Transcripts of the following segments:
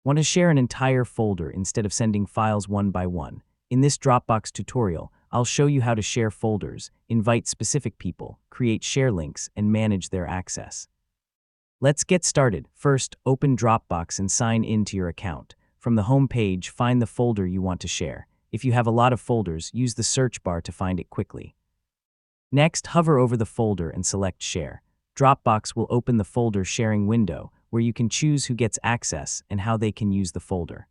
Want to share an entire folder instead of sending files one by one? In this Dropbox tutorial, I'll show you how to share folders, invite specific people, create share links, and manage their access. Let's get started. First, open Dropbox and sign in to your account. From the home page, find the folder you want to share. If you have a lot of folders, use the search bar to find it quickly. Next, hover over the folder and select Share. Dropbox will open the folder sharing window, where you can choose who gets access and how they can use the folder.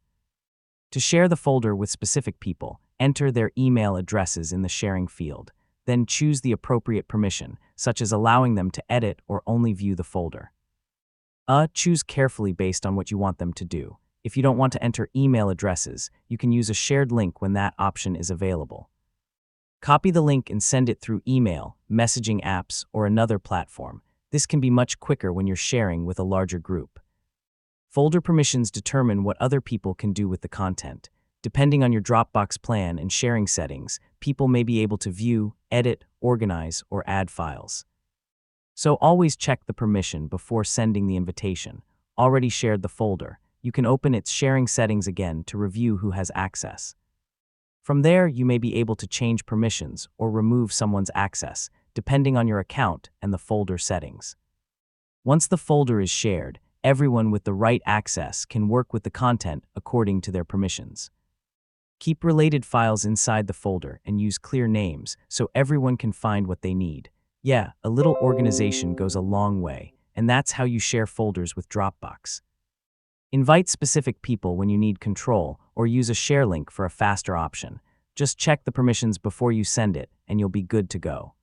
To share the folder with specific people, enter their email addresses in the sharing field. Then choose the appropriate permission, such as allowing them to edit or only view the folder. Choose carefully based on what you want them to do. If you don't want to enter email addresses, you can use a shared link when that option is available. Copy the link and send it through email, messaging apps, or another platform. This can be much quicker when you're sharing with a larger group. Folder permissions determine what other people can do with the content. Depending on your Dropbox plan and sharing settings, people may be able to view, edit, organize, or add files. So always check the permission before sending the invitation. Already shared the folder, you can open its sharing settings again to review who has access. From there, you may be able to change permissions or remove someone's access, depending on your account and the folder settings. Once the folder is shared, everyone with the right access can work with the content according to their permissions. Keep related files inside the folder and use clear names so everyone can find what they need. Yeah, a little organization goes a long way, and that's how you share folders with Dropbox. Invite specific people when you need control, or use a share link for a faster option. Just check the permissions before you send it, and you'll be good to go.